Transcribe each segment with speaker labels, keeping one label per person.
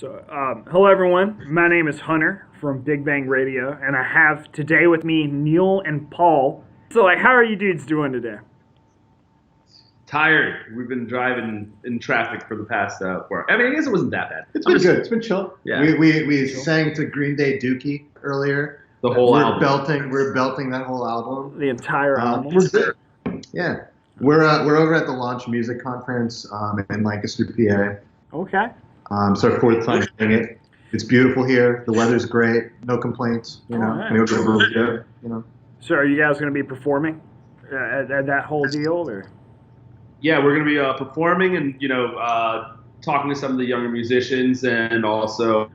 Speaker 1: Hello everyone. My name is Hunter from Big Bang Radio, and I have today with me Neal and Paul. How are you dudes doing today?
Speaker 2: Tired. We've been driving in traffic for the past 4. I mean, I guess it wasn't that bad.
Speaker 3: It's been good. It's been chill.
Speaker 2: Yeah.
Speaker 3: We sang to Green Day Dookie earlier.
Speaker 2: The whole album.
Speaker 3: We're belting that whole album.
Speaker 1: The entire album.
Speaker 3: We're good. Yeah. We're over at the Launch Music Conference in Lancaster, PA.
Speaker 1: Okay.
Speaker 3: It's our 4th time doing it. It's beautiful here. The weather's great. No complaints.
Speaker 1: Right. So are you guys going to be performing at that whole deal, or?
Speaker 2: Yeah, we're going to be performing and talking to some of the younger musicians, and also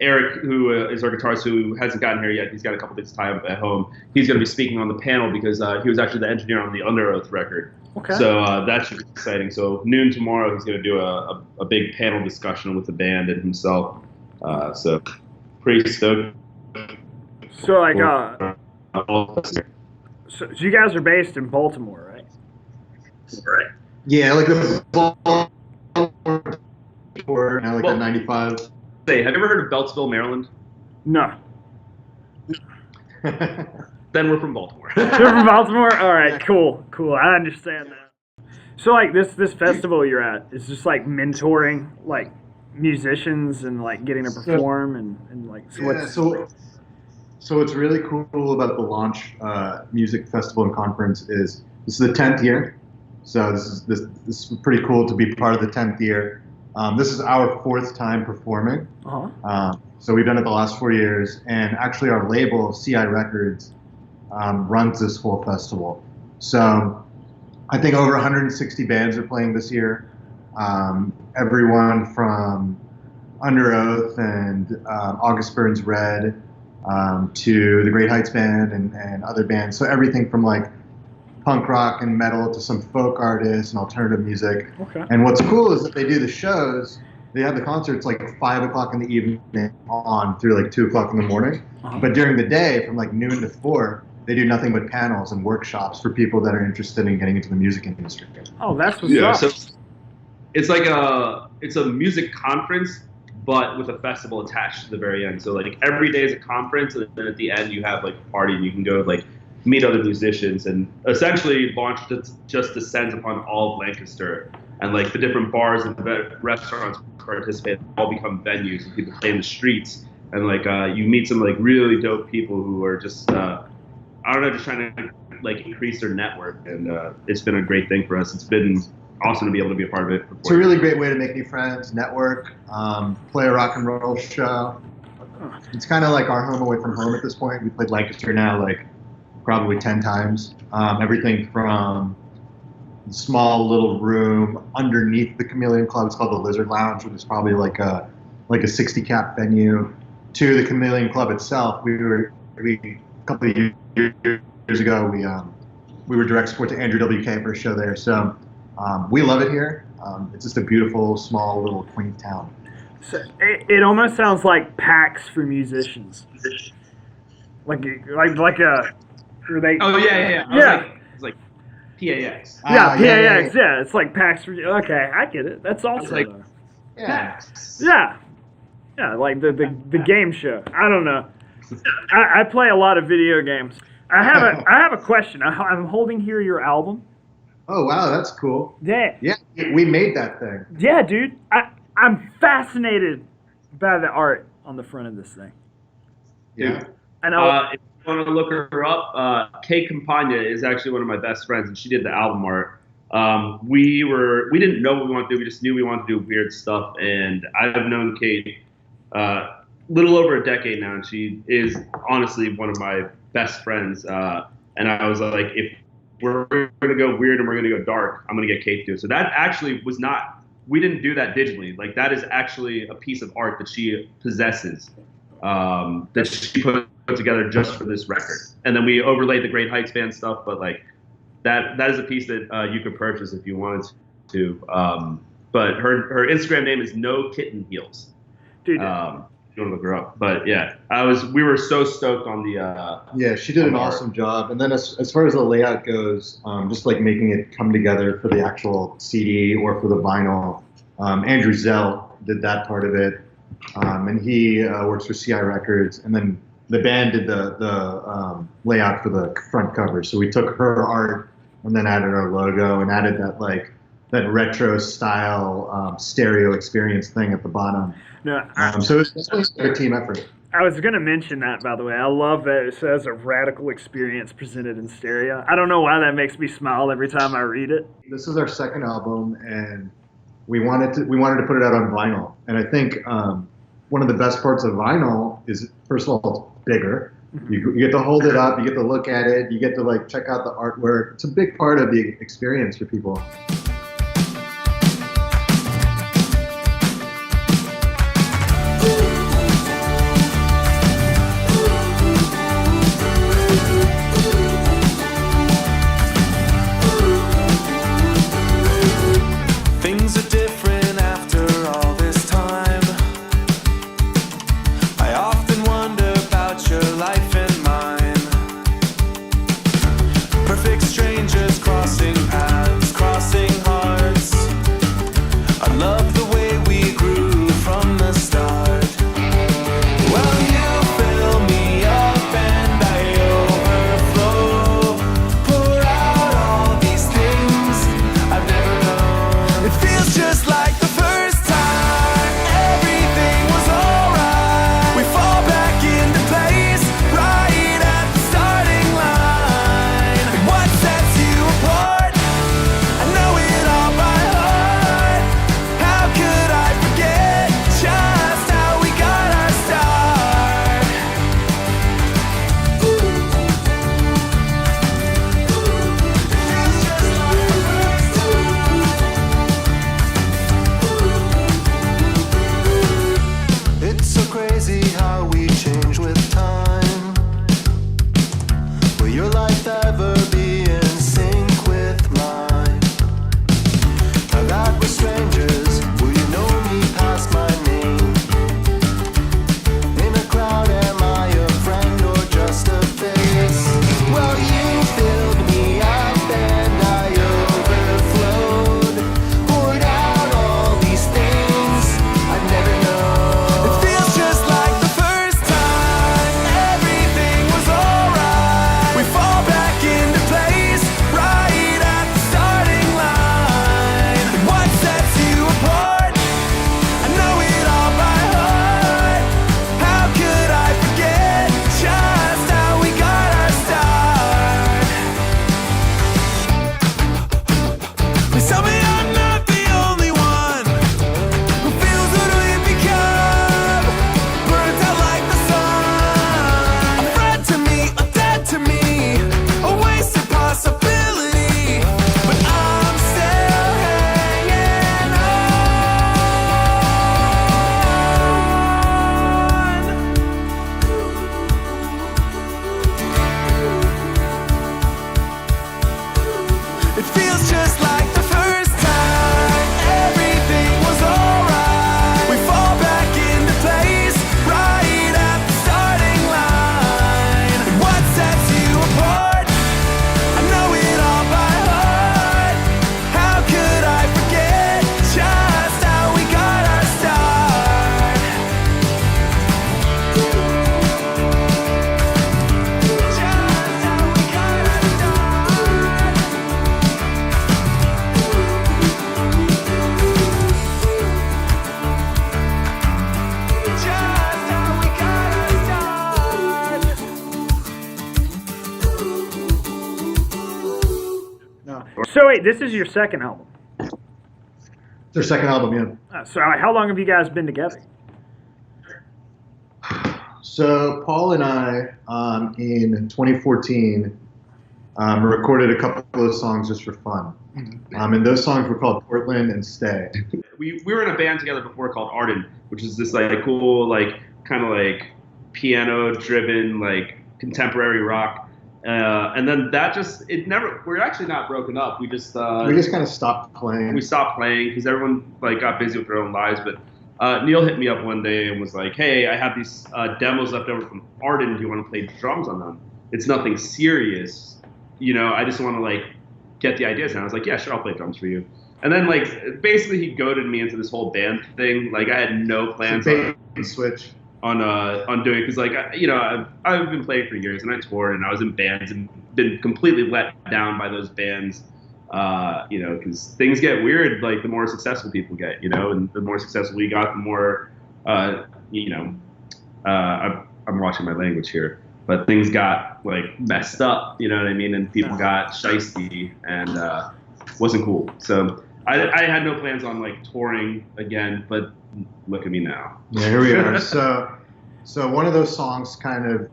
Speaker 2: Eric, who is our guitarist, who hasn't gotten here yet. He's got a couple things tied up at home. He's going to be speaking on the panel because he was actually the engineer on the Under Oath record.
Speaker 1: Okay.
Speaker 2: So that should be exciting. So noon tomorrow, he's going to do a big panel discussion with the band and himself. So pretty stoked.
Speaker 1: So you guys are based in Baltimore, right?
Speaker 2: Right.
Speaker 3: Yeah, like the Baltimore, like a 95.
Speaker 2: Hey, have you ever heard of Beltsville, Maryland?
Speaker 1: No.
Speaker 2: Then we're from Baltimore.
Speaker 1: You're from Baltimore? All right, cool. I understand that. So this festival you're at is just mentoring musicians and getting to perform
Speaker 3: So what's really cool about the Launch Music Festival and Conference is this is the 10th year. So this is pretty cool to be part of the 10th year. This is our 4th time performing.
Speaker 1: Uh-huh.
Speaker 3: So we've done it the last 4 years, and actually our label, CI Records, runs this whole festival. So I think over 160 bands are playing this year. Everyone from Under Oath and August Burns Red to the Great Heights Band and other bands. So everything from punk rock and metal to some folk artists and alternative music.
Speaker 1: Okay.
Speaker 3: And what's cool is that they do the shows. They have the concerts 5 o'clock in the evening on through 2 o'clock in the morning.
Speaker 1: Uh-huh.
Speaker 3: But during the day, from noon to 4, they do nothing but panels and workshops for people that are interested in getting into the music industry.
Speaker 1: Oh, that's what's up.
Speaker 2: So it's it's a music conference, but with a festival attached to the very end. So every day is a conference, and then at the end you have a party, and you can go meet other musicians, and essentially Launch just descends upon all of Lancaster, and the different bars and restaurants participate all become venues, and people play in the streets, and you meet some really dope people who are just just trying to increase their network, and it's been a great thing for us. It's been awesome to be able to be a part of it.
Speaker 3: It's a really great way to make new friends, network, play a rock and roll show. It's kind of like our home away from home at this point. We played Lancaster now probably 10 times. Everything from a small little room underneath the Chameleon Club, it's called the Lizard Lounge, which is probably a 60 cap venue, to the Chameleon Club itself. A couple of years ago, we were direct support to Andrew WK for a show there. So we love it here. It's just a beautiful, small, little quaint town.
Speaker 1: So it almost sounds like PAX for musicians. Like a. They,
Speaker 2: oh yeah.
Speaker 1: Yeah.
Speaker 2: It's like PAX.
Speaker 1: Yeah, PAX. Yeah, it's like PAX for. Okay, I get it. That's awesome.
Speaker 2: PAX.
Speaker 1: Yeah, like the game show. I don't know. I play a lot of video games. I have a question. I'm holding here your album.
Speaker 3: Oh wow, that's cool.
Speaker 1: Yeah.
Speaker 3: Yeah, we made that thing.
Speaker 1: Yeah, dude. I'm fascinated by the art on the front of this thing.
Speaker 3: Yeah.
Speaker 1: I know.
Speaker 2: If you want to look her up, Kay Campagna is actually one of my best friends, and she did the album art. We didn't know what we wanted to do. We just knew we wanted to do weird stuff, and I've known Kate little over a decade now, and she is honestly one of my best friends. And I was like, if we're going to go weird and we're going to go dark, I'm going to get Kate to do it. So that actually was not. We didn't do that digitally. That is actually a piece of art that she possesses, that she put together just for this record. And then we overlaid the Great Heights Band stuff, but that is a piece that you could purchase if you wanted to. But her Instagram name is No Kitten Heels.
Speaker 1: Dude.
Speaker 2: You want to look her up, but yeah, we were so stoked on the.
Speaker 3: Yeah, she did an awesome job. And then as far as the layout goes, just making it come together for the actual CD or for the vinyl, Andrew Zell did that part of it, and he works for CI Records, and then the band did the layout for the front cover. So we took her art and then added our logo and added that retro style stereo experience thing at the bottom.
Speaker 1: No,
Speaker 3: So it's definitely a team effort.
Speaker 1: I was going to mention that, by the way. I love that it says a radical experience presented in stereo. I don't know why that makes me smile every time I read it.
Speaker 3: This is our second album, and we wanted to put it out on vinyl. And I think one of the best parts of vinyl is, first of all, it's bigger. You get to hold it up, you get to look at it, you get to like check out the artwork. It's a big part of the experience for people.
Speaker 1: So wait, this is your second album.
Speaker 3: It's their second album, yeah.
Speaker 1: So how long have you guys been together?
Speaker 3: So Paul and I, in 2014, recorded a couple of songs just for fun. And those songs were called Portland and Stay.
Speaker 2: We were in a band together before called Arden, which is this like cool, like kind of like piano-driven, like contemporary rock. And then that just, we're actually not broken up. We just
Speaker 3: kind of stopped playing.
Speaker 2: We stopped playing because everyone like got busy with their own lives. But Neal hit me up one day and was like, hey, I have these demos left over from Arden. Do you want to play drums on them? It's nothing serious. You know, I just want to like get the ideas. And I was like, yeah, sure, I'll play drums for you. And then like basically he goaded me into this whole band thing. Like I had no plans
Speaker 3: on switch
Speaker 2: on doing it because like I've been playing for years and I toured and I was in bands and been completely let down by those bands. Because things get weird like the more successful people get, and the more successful we got, the more I'm watching my language here, but things got like messed up, you know what I mean? And people got shiesty and wasn't cool. So I had no plans on like touring again, but look at me now.
Speaker 3: Yeah, here we are. So one of those songs kind of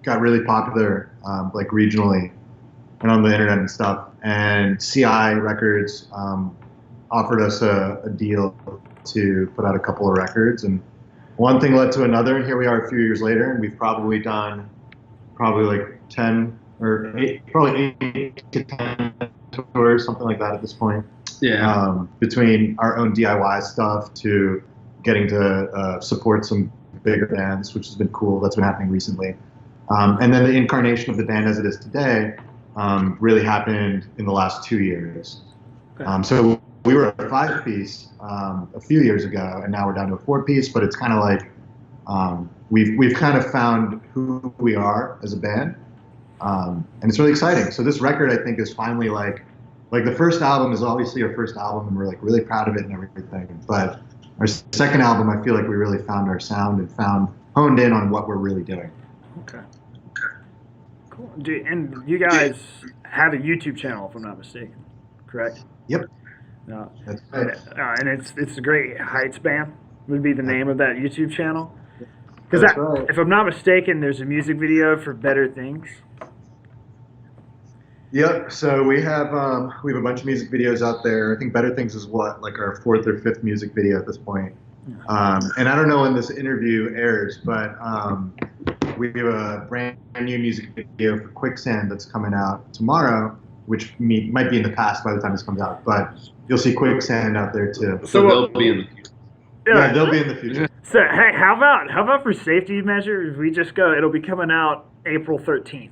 Speaker 3: got really popular like regionally and on the internet and stuff. And CI Records offered us a deal to put out a couple of records, and one thing led to another, and here we are a few years later, and we've probably done like 10 or 8, probably 8 to 10 tours, something like that at this point.
Speaker 2: Yeah.
Speaker 3: Between our own DIY stuff to getting to support some bigger bands, which has been cool. That's been happening recently. And then the incarnation of the band as it is today really happened in the last 2 years.
Speaker 1: Okay.
Speaker 3: So we were a 5-piece a few years ago, and now we're down to a 4-piece. But it's kind of like we've kind of found who we are as a band, and it's really exciting. So this record, I think, is finally like the first album is obviously our first album, and we're like really proud of it and everything. But our second album, I feel like we really found our sound and honed in on what we're really doing.
Speaker 1: Okay. Cool. And you guys have a YouTube channel, if I'm not mistaken, correct?
Speaker 3: Yep.
Speaker 1: That's right. And it's a Great Heights Band would be the name of that YouTube channel. Because
Speaker 3: right.
Speaker 1: If I'm not mistaken, there's a music video for Better Things.
Speaker 3: Yep. So we have a bunch of music videos out there. I think Better Things is like our 4th or 5th music video at this point. And I don't know when this interview airs, but we have a brand new music video for Quicksand that's coming out tomorrow, which might be in the past by the time this comes out, but you'll see Quicksand out there too.
Speaker 2: So they'll be in the future.
Speaker 3: Yeah, they'll be in the future.
Speaker 1: So hey, how about for safety measures, we just go? It'll be coming out April 13th.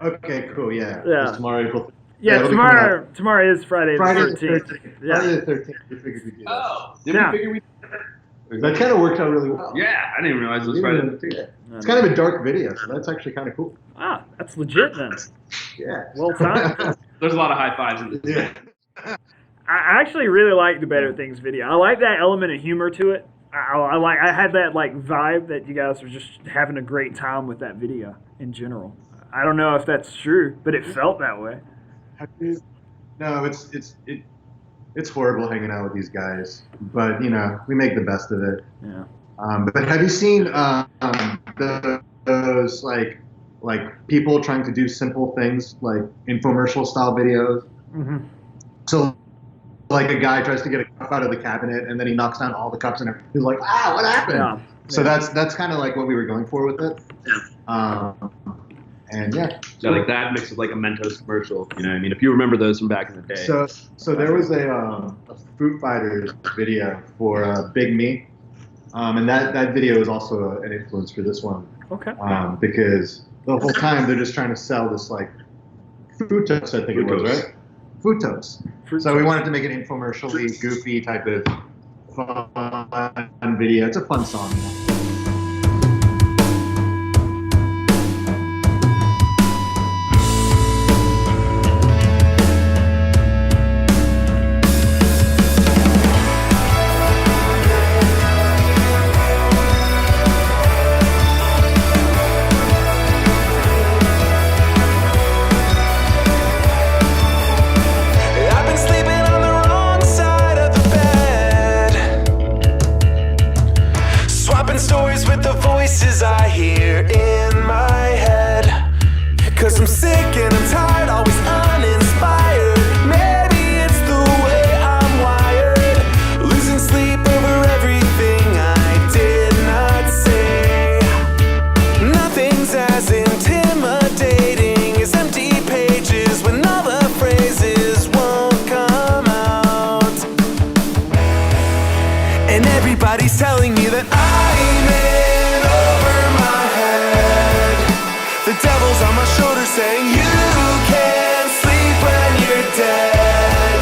Speaker 3: Okay, cool. Yeah.
Speaker 1: Yeah.
Speaker 3: Tomorrow, April.
Speaker 1: Yeah, tomorrow is Friday the 13th. Yeah.
Speaker 3: Friday the 13th. We figured we'd do that.
Speaker 2: Oh, did we figure we?
Speaker 3: That kind of worked out really well.
Speaker 2: Yeah, I didn't realize it was Friday the 13th.
Speaker 3: It's kind of a dark video, so that's actually kind of cool.
Speaker 1: Ah, that's legit then.
Speaker 3: Yeah.
Speaker 1: Well timed.
Speaker 2: There's a lot of high fives in this.
Speaker 3: Yeah.
Speaker 1: I actually really like the Better Things video. I like that element of humor to it. I had that like vibe that you guys were just having a great time with that video in general. I don't know if that's true, but it felt that way.
Speaker 3: No, it's horrible hanging out with these guys, but we make the best of it.
Speaker 1: Yeah.
Speaker 3: But have you seen those like people trying to do simple things like infomercial style videos?
Speaker 1: Mm-hmm.
Speaker 3: So like a guy tries to get a cup out of the cabinet and then he knocks down all the cups and he's like, what happened?
Speaker 1: Yeah.
Speaker 3: So that's kind of like what we were going for with it.
Speaker 2: Yeah.
Speaker 3: And yeah.
Speaker 2: So like that mixed with like a Mentos commercial, you know what I mean? If you remember those from back in the day.
Speaker 3: So there was a Foo Fighters video for Big Me. And that video is also an influence for this one.
Speaker 1: Okay.
Speaker 3: Because the whole time they're just trying to sell this like Fructose, I think it was, right? Fructose. So we wanted to make an infomercially goofy type of fun video. It's a fun song.
Speaker 4: I hear in my head, 'cause I'm sick and I'm tired, always uninspired. Maybe it's the way I'm wired, losing sleep over everything I did not say. Nothing's as intimidating as empty pages when all the phrases won't come out. And everybody's telling me that I'm in over my head. The devil's on my shoulder saying you can't sleep when you're dead.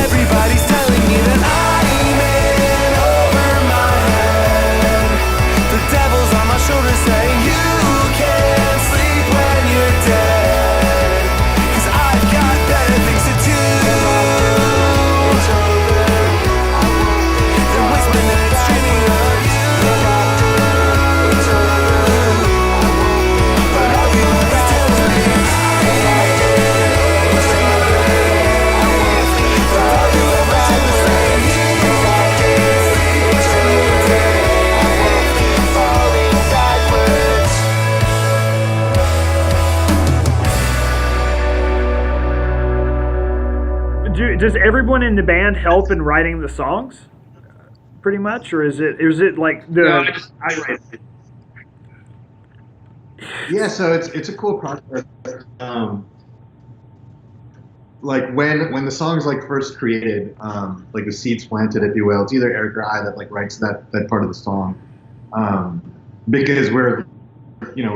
Speaker 4: Everybody's telling me that I'm in over my head. The devil's on my shoulder saying you can't sleep when you're dead. 'Cause I've got better things to do than waste my nights dreaming of you. But all you ever tell me, all you ever tell me is you can't sleep when you're dead. Falling backwards.
Speaker 1: Does everyone in the band help in writing the songs, pretty much, or is it like the?
Speaker 2: No, I write it.
Speaker 3: Yeah, so it's a cool process. Like when the song's like first created, like the seeds planted, if you will, it's either Eric or I that like writes that part of the song, because we're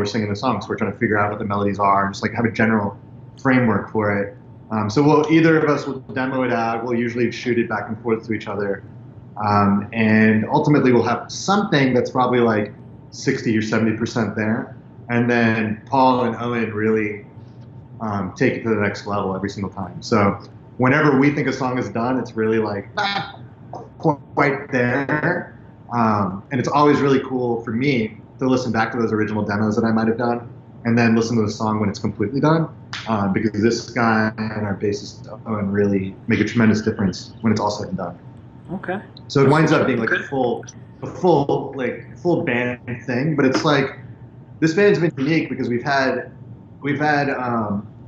Speaker 3: singing the song, so we're trying to figure out what the melodies are, and just like have a general framework for it. So either of us will demo it out. We'll usually shoot it back and forth to each other, and ultimately we'll have something that's probably like 60 or 70% there, and then Paul and Owen really take it to the next level every single time. So whenever we think a song is done, it's really like not quite there, and it's always really cool for me to listen back to those original demos that I might have done, and then listen to the song when it's completely done, because this guy and our bassist Owen really make a tremendous difference when it's all said and done.
Speaker 1: Okay.
Speaker 3: So it winds up being like a full band thing, but it's like this band's been unique because we've had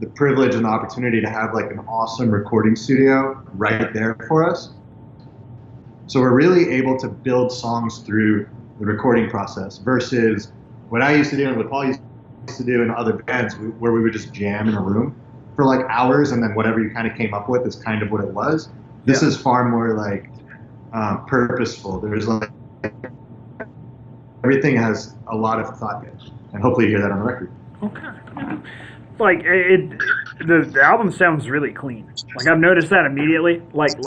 Speaker 3: the privilege and the opportunity to have like an awesome recording studio right there for us. So we're really able to build songs through the recording process versus what I used to do and what Paul used to do in other bands where we would just jam in a room for like hours and then whatever you kind of came up with is kind of what it was. This is far more like purposeful. There's like everything has a lot of thought in it, and hopefully you hear that on the record.
Speaker 1: Okay. Like the album sounds really clean. Like I've noticed that immediately. Like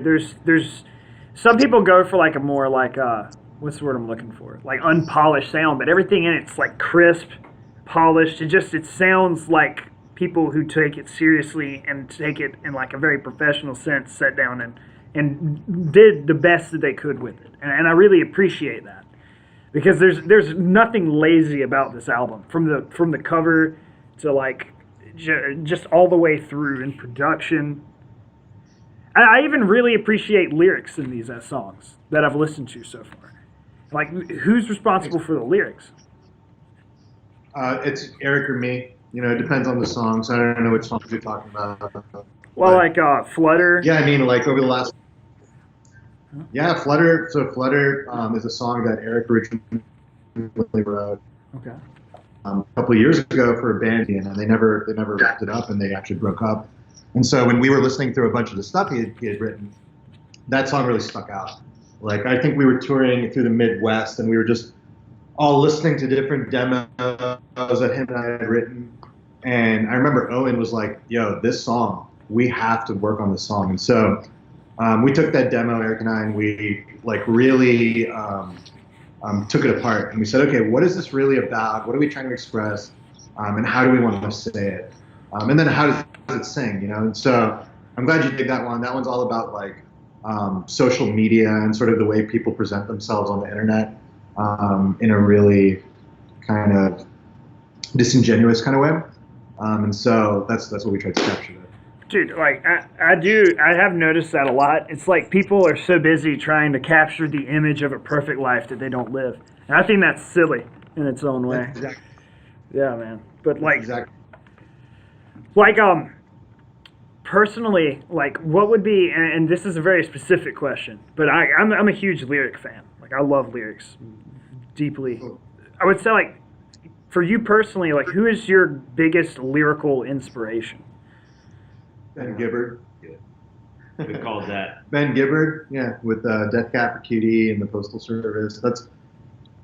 Speaker 1: there's some people go for like a more like what's the word I'm looking for? Like unpolished sound, but everything in it's like crisp, polished. It sounds like people who take it seriously and take it in like a very professional sense, sat down and did the best that they could with it. And I really appreciate that. Because there's nothing lazy about this album, from the cover to like just all the way through in production. I even really appreciate lyrics in these songs that I've listened to so far. Like, who's responsible for the lyrics?
Speaker 3: It's Eric or me. It depends on the song, so I don't know which songs you're talking about.
Speaker 1: Well, like Flutter.
Speaker 3: Yeah, I mean, like over the last. Yeah, Flutter. So Flutter is a song that Eric originally wrote.
Speaker 1: Okay.
Speaker 3: A couple of years ago for a band, and they never wrapped it up, and they actually broke up. And so when we were listening through a bunch of the stuff he had written, that song really stuck out. Like I think we were touring through the Midwest, and we were just all listening to different demos that him and I had written. And I remember Owen was like, "Yo, this song, we have to work on this song." And so we took that demo, Eric and I, and we like really took it apart, and we said, "Okay, what is this really about? What are we trying to express? And how do we want to say it? And then how does it sing? And so I'm glad you did that one. That one's all about like social media and sort of the way people present themselves on the internet in a really kind of disingenuous kind of way. And so that's what we tried to capture there.
Speaker 1: Dude, like I have noticed that a lot. It's like people are so busy trying to capture the image of a perfect life that they don't live, and I think that's silly in its own way.
Speaker 3: Exactly.
Speaker 1: Yeah, man. But like,
Speaker 3: exactly.
Speaker 1: Like personally, like what would be, and this is a very specific question, but I'm a huge lyric fan. Like I love lyrics deeply. I would say like for you personally, like who is your biggest lyrical inspiration?
Speaker 3: Ben Gibbard.
Speaker 2: We called that.
Speaker 3: Ben Gibbard, yeah, with Death Cab for Cutie and the Postal Service. That's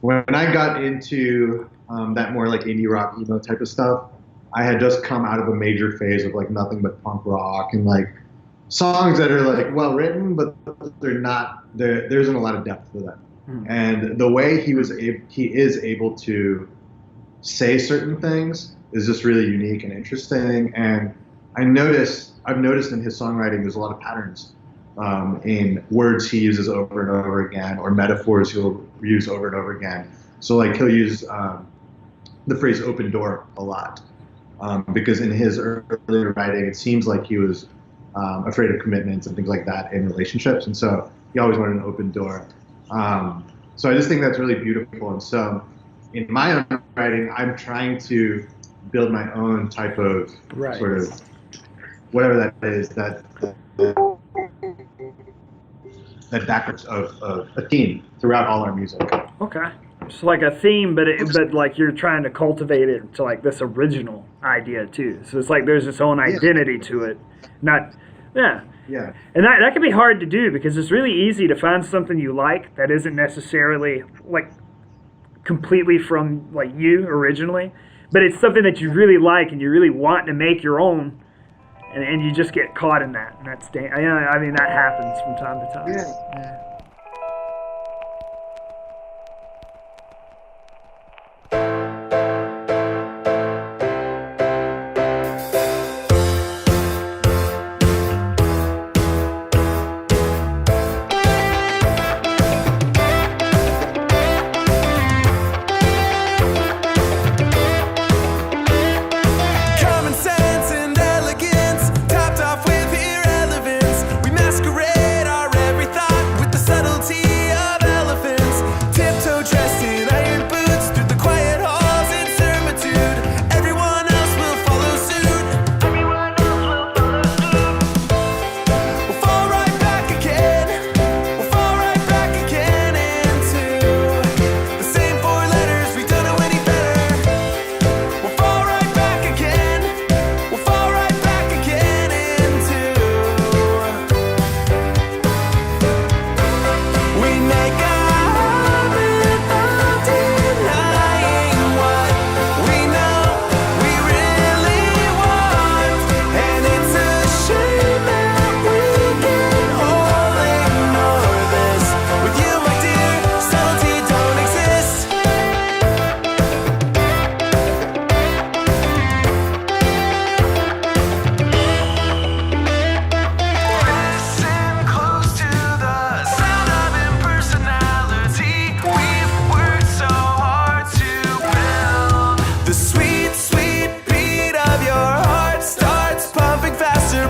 Speaker 3: when I got into that more like indie rock emo type of stuff. I had just come out of a major phase of like nothing but punk rock and like songs that are like well written, but they're not. There isn't a lot of depth to them. And the way he is able to say certain things is just really unique and interesting. And I've noticed in his songwriting there's a lot of patterns in words he uses over and over again, or metaphors he'll use over and over again. So like he'll use the phrase "open door" a lot because in his earlier writing it seems like he was afraid of commitments and things like that in relationships, and so he always wanted an open door. So I just think that's really beautiful. And so in my own writing, I'm trying to build my own type of sort of whatever that is, that backwards of a theme throughout all our music.
Speaker 1: Okay. It's like a theme, but like you're trying to cultivate it to like this original idea too. So it's like there's its own identity to it. Yeah. And that can be hard to do because it's really easy to find something you like that isn't necessarily like completely from like you originally, but it's something that you really like and you really want to make your own, and you just get caught in that. And that's I mean that happens from time to time. Yeah.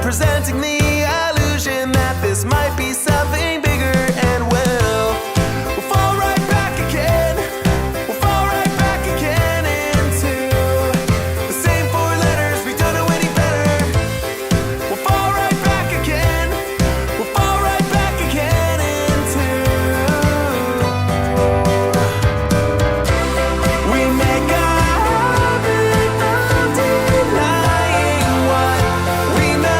Speaker 4: Presenting the illusion that this might be something bigger, and we'll fall right back again. We'll fall right back again into the same four letters. We don't know any better. We'll fall right back again. We'll fall right back again into we make a habit of denying what we know.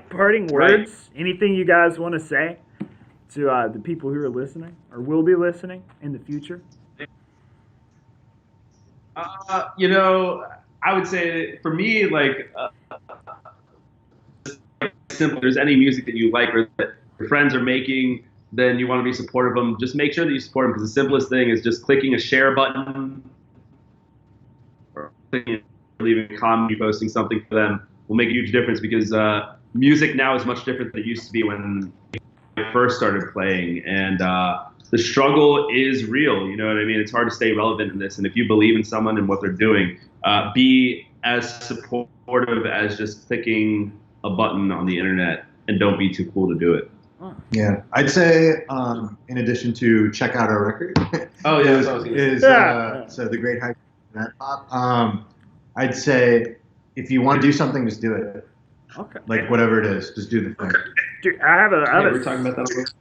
Speaker 1: Parting words, anything you guys want to say to the people who are listening or will be listening in the future?
Speaker 2: I would say for me, like, simple. If there's any music that you like or that your friends are making, then you want to be supportive of them. Just make sure that you support them, because the simplest thing is just clicking a share button or leaving a comment, posting something for them will make a huge difference, because music now is much different than it used to be when I first started playing, and the struggle is real. You know what I mean? It's hard to stay relevant in this, and if you believe in someone and what they're doing, be as supportive as just clicking a button on the internet, and don't be too cool to do it.
Speaker 3: Yeah, I'd say in addition to check out our record,
Speaker 2: Oh yeah, that's what I was gonna say.
Speaker 3: so the Great High Rad-Pop. I'd say if you want to do something, just do it.
Speaker 1: Okay.
Speaker 3: Like whatever it is, just do the thing.
Speaker 1: Dude, I have
Speaker 2: We're talking about that.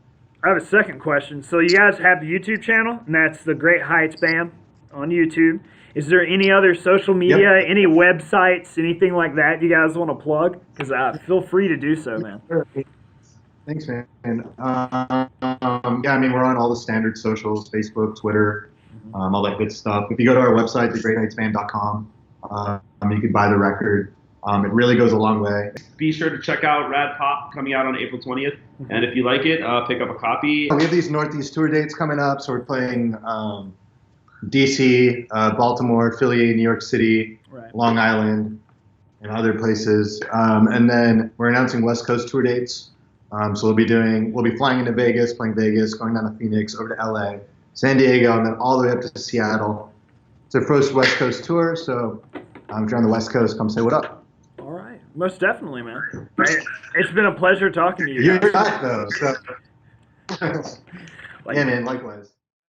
Speaker 1: I have a second question. So you guys have the YouTube channel, and that's the Great Heights Band on YouTube. Is there any other social media, any websites, anything like that you guys want to plug? Because feel free to do so, man.
Speaker 3: Thanks, man. Yeah, I mean, we're on all the standard socials, Facebook, Twitter, all that good stuff. If you go to our website, thegreatheightsband.com, you can buy the record. It really goes a long way.
Speaker 2: Be sure to check out Rad-Pop coming out on April 20th. And if you like it, pick up a copy.
Speaker 3: We have these Northeast tour dates coming up, so we're playing DC, Baltimore, Philly, New York City, Long Island, and other places. And then we're announcing West Coast tour dates. So we'll be flying into Vegas, playing Vegas, going down to Phoenix, over to LA, San Diego, and then all the way up to Seattle. It's our first West Coast tour, so if you're on the West Coast, come say what up.
Speaker 1: All right. Most definitely, man. It's been a pleasure talking to you.
Speaker 3: You're back, though. So. Yeah, man, likewise.